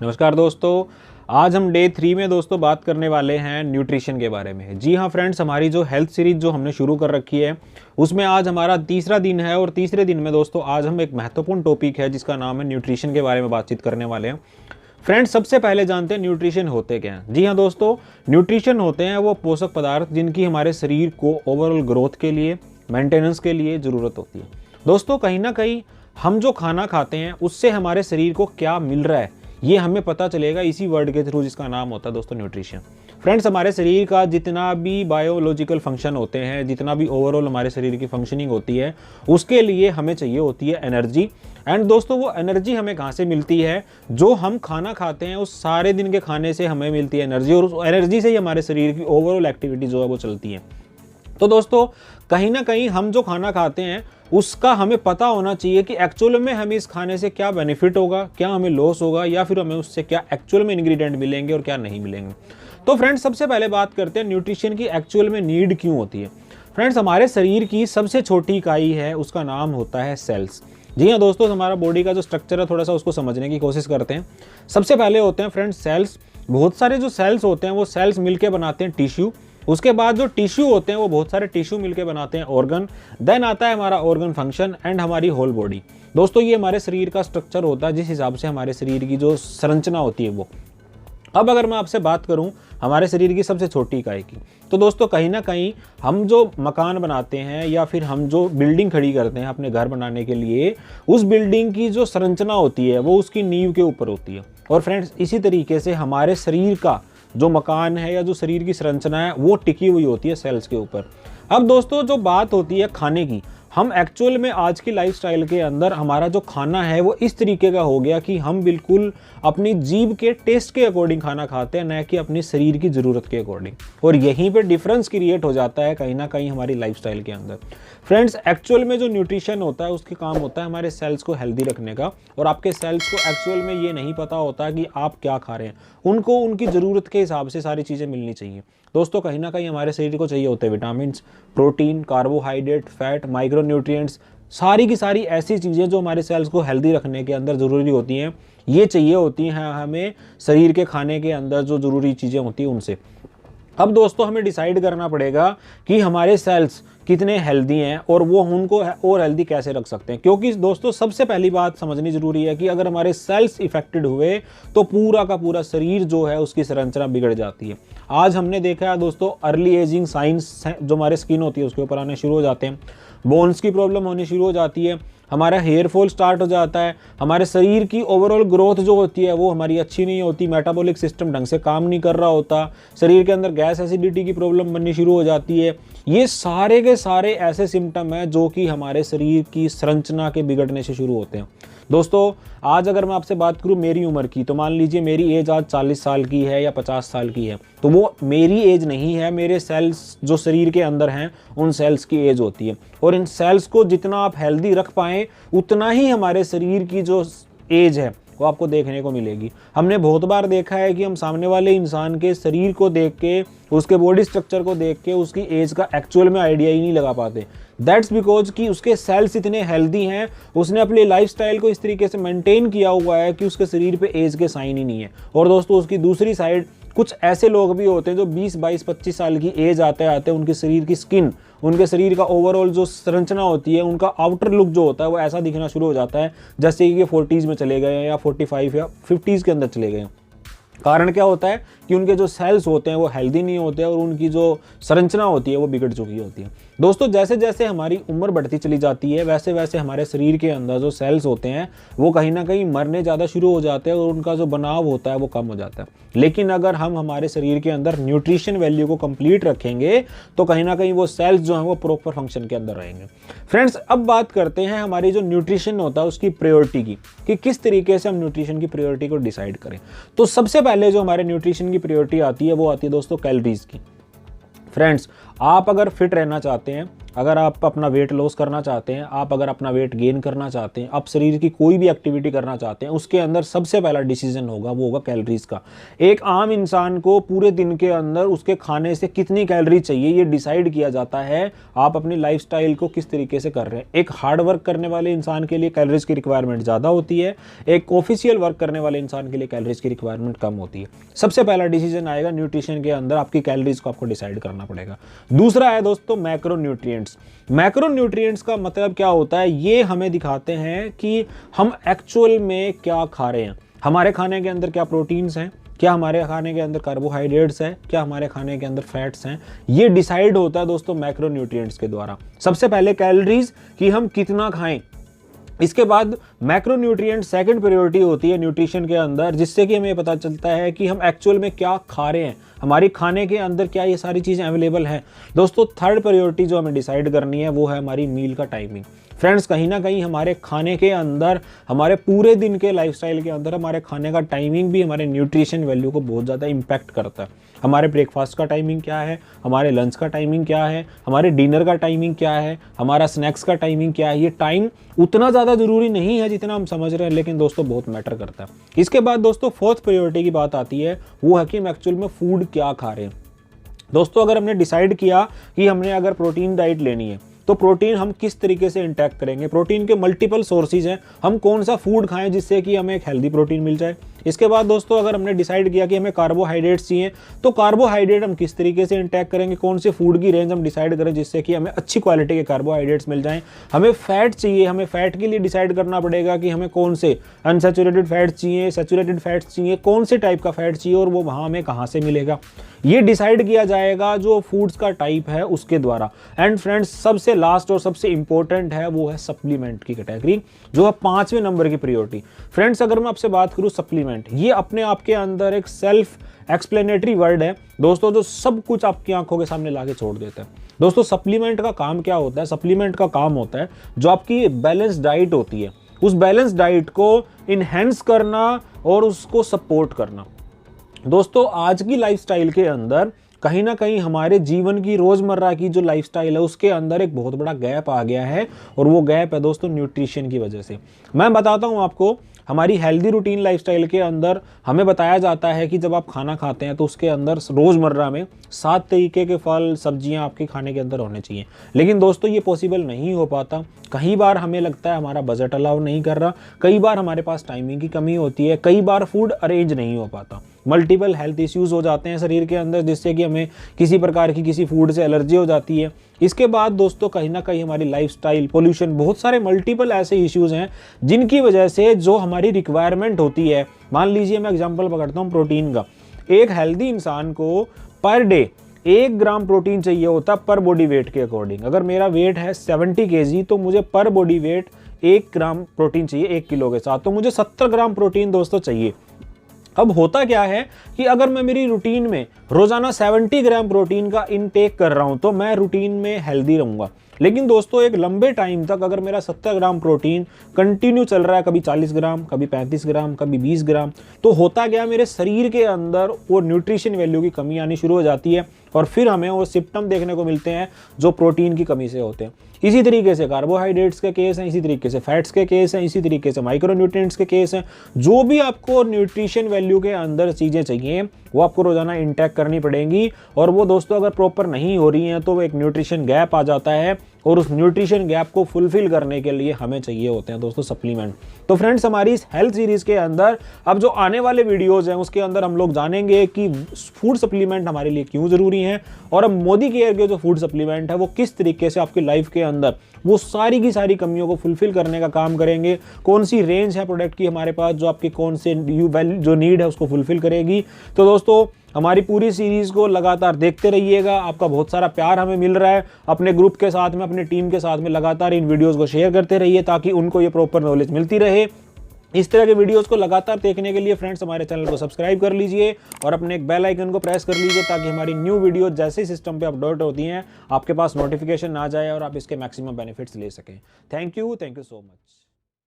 नमस्कार दोस्तों, आज हम डे 3 में दोस्तों बात करने वाले हैं न्यूट्रिशन के बारे में। जी हाँ फ्रेंड्स, हमारी जो हेल्थ सीरीज जो हमने शुरू कर रखी है उसमें आज हमारा तीसरा दिन है और तीसरे दिन में दोस्तों आज हम एक महत्वपूर्ण टॉपिक है जिसका नाम है न्यूट्रिशन के बारे में बातचीत करने वाले हैं। फ्रेंड्स, सबसे पहले जानते हैं न्यूट्रिशन होते क्या हैं। जी हाँ दोस्तों, न्यूट्रिशन होते हैं वो पोषक पदार्थ जिनकी हमारे शरीर को ओवरऑल ग्रोथ के लिए, मेंटेनेंस के लिए ज़रूरत होती है। दोस्तों, कहीं ना कहीं हम जो खाना खाते हैं उससे हमारे शरीर को क्या मिल रहा है ये हमें पता चलेगा इसी वर्ड के थ्रू जिसका नाम होता है दोस्तों न्यूट्रिशन। फ्रेंड्स, हमारे शरीर का जितना भी बायोलॉजिकल फंक्शन होते हैं, जितना भी ओवरऑल हमारे शरीर की फंक्शनिंग होती है, उसके लिए हमें चाहिए होती है एनर्जी। एंड दोस्तों, वो एनर्जी हमें कहाँ से मिलती है? जो हम खाना खाते हैं उस सारे दिन के खाने से हमें मिलती है एनर्जी, और उस एनर्जी से ही हमारे शरीर की ओवरऑल एक्टिविटी जो है वो चलती है। तो दोस्तों, कहीं ना कहीं हम जो खाना खाते हैं उसका हमें पता होना चाहिए कि एक्चुअल में हमें इस खाने से क्या बेनिफिट होगा, क्या हमें लॉस होगा, या फिर हमें उससे क्या एक्चुअल में इंग्रेडिएंट मिलेंगे और क्या नहीं मिलेंगे। तो फ्रेंड्स, सबसे पहले बात करते हैं न्यूट्रिशन की एक्चुअल में नीड क्यों होती है। फ्रेंड्स, हमारे शरीर की सबसे छोटी इकाई है, उसका नाम होता है सेल्स। जी हाँ दोस्तों, हमारा बॉडी का जो स्ट्रक्चर है थोड़ा सा उसको समझने की कोशिश करते हैं। सबसे पहले होते हैं फ्रेंड्स सेल्स। बहुत सारे जो सेल्स होते हैं वो सेल्स मिलकर बनाते हैं टिश्यू। उसके बाद जो टिश्यू होते हैं वो बहुत सारे टिश्यू मिलके बनाते हैं ऑर्गन। देन आता है हमारा ऑर्गन फंक्शन एंड हमारी होल बॉडी। दोस्तों, ये हमारे शरीर का स्ट्रक्चर होता है जिस हिसाब से हमारे शरीर की जो संरचना होती है वो। अब अगर मैं आपसे बात करूं हमारे शरीर की सबसे छोटी इकाई की, तो दोस्तों कहीं ना कहीं हम जो मकान बनाते हैं या फिर हम जो बिल्डिंग खड़ी करते हैं अपने घर बनाने के लिए, उस बिल्डिंग की जो संरचना होती है वो उसकी नींव के ऊपर होती है। और फ्रेंड्स, इसी तरीके से हमारे शरीर का जो मकान है या जो शरीर की संरचना है वो टिकी हुई होती है सेल्स के ऊपर। अब दोस्तों, जो बात होती है खाने की, हम एक्चुअल में आज की लाइफस्टाइल के अंदर हमारा जो खाना है वो इस तरीके का हो गया कि हम बिल्कुल अपनी जीभ के टेस्ट के अकॉर्डिंग खाना खाते हैं, न कि अपने शरीर की ज़रूरत के अकॉर्डिंग। और यहीं पे डिफरेंस क्रिएट हो जाता है कहीं ना कहीं हमारी लाइफस्टाइल के अंदर। फ्रेंड्स, एक्चुअल में जो न्यूट्रिशन होता है उसके काम होता है हमारे सेल्स को हेल्दी रखने का, और आपके सेल्स को एक्चुअल में ये नहीं पता होता कि आप क्या खा रहे हैं। उनको उनकी ज़रूरत के हिसाब से सारी चीज़ें मिलनी चाहिए। दोस्तों, कहीं ना कहीं हमारे शरीर को चाहिए होते हैं vitamin, protein, carbohydrate, fat, micro nutrients, सारी की सारी ऐसी चीज़ें जो हमारे सेल्स को हेल्दी रखने के अंदर ज़रूरी होती हैं, ये चाहिए होती हैं हमें शरीर के खाने के अंदर जो ज़रूरी चीज़ें होती हैं उनसे। अब दोस्तों, हमें डिसाइड करना पड़ेगा कि हमारे सेल्स कितने हेल्दी हैं और वो उनको और हेल्दी कैसे रख सकते हैं। क्योंकि दोस्तों, सबसे पहली बात समझनी ज़रूरी है कि अगर हमारे सेल्स इफेक्टेड हुए तो पूरा का पूरा शरीर जो है उसकी संरचना बिगड़ जाती है। आज हमने देखा है दोस्तों, अर्ली एजिंग साइंस जो हमारे स्किन होती है उसके ऊपर आने शुरू हो जाते हैं, बोन्स की प्रॉब्लम होनी शुरू हो जाती है, हमारा हेयर फॉल स्टार्ट हो जाता है, हमारे शरीर की ओवरऑल ग्रोथ जो होती है वो हमारी अच्छी नहीं होती, मेटाबॉलिक सिस्टम ढंग से काम नहीं कर रहा होता, शरीर के अंदर गैस एसिडिटी की प्रॉब्लम बननी शुरू हो जाती है। ये सारे के सारे ऐसे सिम्टम हैं जो कि हमारे शरीर की संरचना के बिगड़ने से शुरू होते हैं। दोस्तों, आज अगर मैं आपसे बात करूं मेरी उम्र की, तो मान लीजिए मेरी एज आज 40 साल की है या 50 साल की है, तो वो मेरी एज नहीं है, मेरे सेल्स जो शरीर के अंदर हैं उन सेल्स की एज होती है। और इन सेल्स को जितना आप हेल्दी रख पाएँ उतना ही हमारे शरीर की जो एज है वो आपको देखने को मिलेगी। हमने बहुत बार देखा है कि हम सामने वाले इंसान के शरीर को देख के, उसके बॉडी स्ट्रक्चर को देख के उसकी एज का एक्चुअल में आइडिया ही नहीं लगा पाते। दैट्स बिकॉज कि उसके सेल्स इतने हेल्दी हैं, उसने अपनी लाइफस्टाइल को इस तरीके से मेंटेन किया हुआ है कि उसके शरीर पे एज के साइन ही नहीं है। और दोस्तों, उसकी दूसरी साइड कुछ ऐसे लोग भी होते हैं जो 20, 22, 25 साल की एज आते आते उनके शरीर की स्किन, उनके शरीर का ओवरऑल जो संरचना होती है, उनका आउटर लुक जो होता है वो ऐसा दिखना शुरू हो जाता है जैसे कि 40s में चले गए हैं या 45 या 50s के अंदर चले गए हैं। कारण क्या होता है कि उनके जो सेल्स होते हैं वो हेल्दी नहीं होते और उनकी जो संरचना होती है वो बिगड़ चुकी होती है। दोस्तों, जैसे जैसे हमारी उम्र बढ़ती चली जाती है वैसे वैसे हमारे शरीर के अंदर जो सेल्स होते हैं वो कहीं ना कहीं मरने ज़्यादा शुरू हो जाते हैं और उनका जो बनाव होता है वो कम हो जाता है। लेकिन अगर हम हमारे शरीर के अंदर न्यूट्रिशन वैल्यू को कंप्लीट रखेंगे तो कहीं ना कहीं वो सेल्स जो हैं वो प्रॉपर फंक्शन के अंदर रहेंगे। फ्रेंड्स, अब बात करते हैं हमारी जो न्यूट्रिशन होता है उसकी प्रायोरिटी की, कि किस तरीके से हम न्यूट्रिशन की प्रायोरिटी को डिसाइड करें। तो सबसे पहले जो हमारे न्यूट्रिशन की प्रायोरिटी आती है वो आती है दोस्तों कैलोरीज की। फ्रेंड्स, आप अगर फिट रहना चाहते हैं, अगर आप अपना वेट लॉस करना चाहते हैं, आप अगर अपना वेट गेन करना चाहते हैं, आप शरीर की कोई भी एक्टिविटी करना चाहते हैं, उसके अंदर सबसे पहला डिसीजन होगा वो होगा कैलोरीज का। एक आम इंसान को पूरे दिन के अंदर उसके खाने से कितनी कैलोरी चाहिए ये डिसाइड किया जाता है आप अपनी लाइफस्टाइल को किस तरीके से कर रहे हैं। एक हार्ड वर्क करने वाले इंसान के लिए कैलोरीज की रिक्वायरमेंट ज़्यादा होती है, एक ऑफिशियल वर्क करने वाले इंसान के लिए कैलोरीज की रिक्वायरमेंट कम होती है। सबसे पहला डिसीजन आएगा न्यूट्रिशन के अंदर, आपकी कैलोरीज को आपको डिसाइड करना पड़ेगा। दूसरा है दोस्तों मैक्रोन्यूट्रिएंट्स। मैक्रोन्यूट्रिएंट्स का मतलब क्या होता है, ये हमें दिखाते हैं कि हम एक्चुअल में क्या खा रहे हैं। हमारे खाने के अंदर क्या प्रोटीन्स हैं, क्या हमारे खाने के अंदर कार्बोहाइड्रेट्स है, क्या हमारे खाने के अंदर फैट्स हैं, ये डिसाइड होता है दोस्तों मैक्रोन्यूट्रिएंट्स के द्वारा। सबसे पहले कैलोरीज कि हम कितना खाएं, इसके बाद मैक्रोन्यूट्रिएंट सेकंड प्रायोरिटी होती है न्यूट्रिशन के अंदर, जिससे कि हमें पता चलता है कि हम एक्चुअल में क्या खा रहे हैं, हमारी खाने के अंदर क्या ये सारी चीज़ें अवेलेबल हैं। दोस्तों थर्ड प्रायोरिटी जो हमें डिसाइड करनी है वो है हमारी मील का टाइमिंग। फ्रेंड्स कहीं ना कहीं हमारे खाने के अंदर, हमारे पूरे दिन के लाइफस्टाइल के अंदर हमारे खाने का टाइमिंग भी हमारे न्यूट्रिशन वैल्यू को बहुत ज़्यादा इम्पैक्ट करता है। हमारे ब्रेकफास्ट का टाइमिंग क्या है, हमारे लंच का टाइमिंग क्या है, हमारे डिनर का टाइमिंग क्या है, हमारा स्नैक्स का टाइमिंग क्या है। ये टाइम उतना ज़्यादा ज़रूरी नहीं है जितना हम समझ रहे हैं, लेकिन दोस्तों बहुत मैटर करता है। इसके बाद दोस्तों फोर्थ प्रायोरिटी की बात आती है, वो है कि हम एक्चुअल में फूड क्या खा रहे हैं। दोस्तों अगर हमने डिसाइड किया कि हमने अगर प्रोटीन डाइट लेनी है तो प्रोटीन हम किस तरीके से इंटेक करेंगे। प्रोटीन के मल्टीपल सोर्सेज हैं, हम कौन सा फूड खाएं जिससे कि हमें एक हेल्दी प्रोटीन मिल जाए। इसके बाद दोस्तों अगर हमने डिसाइड किया कि हमें कार्बोहाइड्रेट्स चाहिए तो कार्बोहाइड्रेट हम किस तरीके से इंटेक करेंगे, कौन से फूड की रेंज हम डिसाइड करें जिससे कि हमें अच्छी क्वालिटी के कार्बोहाइड्रेट्स मिल जाएं। हमें फैट चाहिए, हमें फैट के लिए डिसाइड करना पड़ेगा कि हमें कौन से अनसैचुरेटेड फैट्स चाहिए, सैचुरेटेड फैट्स चाहिए, कौन से टाइप का फैट चाहिए और वो वहाँ हमें कहाँ से मिलेगा। ये डिसाइड किया जाएगा जो फूड्स का टाइप है उसके द्वारा। एंड फ्रेंड्स सबसे लास्ट और सबसे इंपॉर्टेंट है वो है सप्लीमेंट की कैटेगरी, जो है 5वें नंबर की प्रायोरिटी। फ्रेंड्स अगर मैं आपसे बात करूं सप्लीमेंट, ये अपने आप के अंदर एक सेल्फ एक्सप्लेनेटरी वर्ड है दोस्तों, जो सब कुछ आपकी आंखों के सामने लाके छोड़ देता है। दोस्तों सप्लीमेंट का काम क्या होता है, सप्लीमेंट का काम होता है जो आपकी बैलेंस डाइट होती है उस बैलेंस डाइट को इनहेंस करना और उसको सपोर्ट करना। दोस्तों आज की लाइफस्टाइल के अंदर कहीं ना कहीं हमारे जीवन की रोज़मर्रा की जो लाइफस्टाइल है उसके अंदर एक बहुत बड़ा गैप आ गया है, और वो गैप है दोस्तों न्यूट्रिशन की वजह से। मैं बताता हूँ आपको, हमारी हेल्दी रूटीन लाइफस्टाइल के अंदर हमें बताया जाता है कि जब आप खाना खाते हैं तो उसके अंदर रोज़मर्रा में 7 तरीके के फल सब्जियां आपके खाने के अंदर होने चाहिए। लेकिन दोस्तों ये पॉसिबल नहीं हो पाता। कई बार हमें लगता है हमारा बजट अलाउ नहीं कर रहा, कई बार हमारे पास टाइमिंग की कमी होती है, कई बार फूड अरेंज नहीं हो पाता, मल्टीपल हेल्थ इश्यूज़ हो जाते हैं शरीर के अंदर जिससे कि हमें किसी प्रकार की किसी फूड से एलर्जी हो जाती है। इसके बाद दोस्तों कहीं ना कहीं हमारी लाइफस्टाइल, पोल्यूशन, बहुत सारे मल्टीपल ऐसे इश्यूज़ हैं जिनकी वजह से जो हमारी रिक्वायरमेंट होती है, मान लीजिए मैं एग्जांपल पकड़ता हूँ प्रोटीन का। एक हेल्दी इंसान को पर डे 1 ग्राम प्रोटीन चाहिए होता पर बॉडी वेट के अकॉर्डिंग। अगर मेरा वेट है 70 kg तो मुझे पर बॉडी वेट 1 ग्राम प्रोटीन चाहिए 1 किलो के साथ, तो मुझे 70 ग्राम प्रोटीन दोस्तों चाहिए। अब होता क्या है कि अगर मैं मेरी रूटीन में रोजाना 70 ग्राम प्रोटीन का इनटेक कर रहा हूं तो मैं रूटीन में हेल्दी रहूंगा। लेकिन दोस्तों एक लंबे टाइम तक अगर मेरा 70 ग्राम प्रोटीन कंटिन्यू चल रहा है, कभी 40 ग्राम, कभी 35 ग्राम, कभी 20 ग्राम, तो होता क्या, मेरे शरीर के अंदर वो न्यूट्रिशन वैल्यू की कमी आनी शुरू हो जाती है और फिर हमें वो सिम्टम देखने को मिलते हैं जो प्रोटीन की कमी से होते हैं। इसी तरीके से कार्बोहाइड्रेट्स के केस हैं, इसी तरीके से फैट्स के केस हैं, इसी तरीके से माइक्रोन्यूट्रिएंट्स के केस हैं। जो भी आपको न्यूट्रिशन वैल्यू के अंदर चीज़ें चाहिए वो आपको रोजाना इंटेक करनी पड़ेंगी, और वो दोस्तों अगर प्रॉपर नहीं हो रही हैं तो एक न्यूट्रिशन गैप आ जाता है, और उस न्यूट्रिशन गैप को फुलफिल करने के लिए हमें चाहिए होते हैं दोस्तों सप्लीमेंट। तो फ्रेंड्स हमारी इस हेल्थ सीरीज के अंदर अब जो आने वाले वीडियोस हैं उसके अंदर हम लोग जानेंगे कि फूड सप्लीमेंट हमारे लिए क्यों जरूरी हैं, और अब मोदी केयर के जो फूड सप्लीमेंट है वो किस तरीके से आपकी लाइफ के अंदर वो सारी की सारी कमियों को फुलफिल करने का काम करेंगे। कौन सी रेंज है प्रोडक्ट की हमारे पास जो आपके कौन से जो नीड है उसको फुलफिल करेगी। तो दोस्तों हमारी पूरी सीरीज को लगातार देखते रहिएगा, आपका बहुत सारा प्यार हमें मिल रहा है। अपने ग्रुप के साथ में, अपनी टीम के साथ में लगातार इन वीडियोस को शेयर करते रहिए ताकि उनको ये प्रॉपर नॉलेज मिलती रहे। इस तरह के वीडियोस को लगातार देखने के लिए फ्रेंड्स हमारे चैनल को सब्सक्राइब कर लीजिए और अपने एक बेल आइकन को प्रेस कर लीजिए ताकि हमारी न्यू वीडियो जैसे ही सिस्टम पे अपलोड होती हैं आपके पास नोटिफिकेशन आ जाए और आप इसके मैक्सिमम बेनिफिट्स ले सकें। Thank you so much.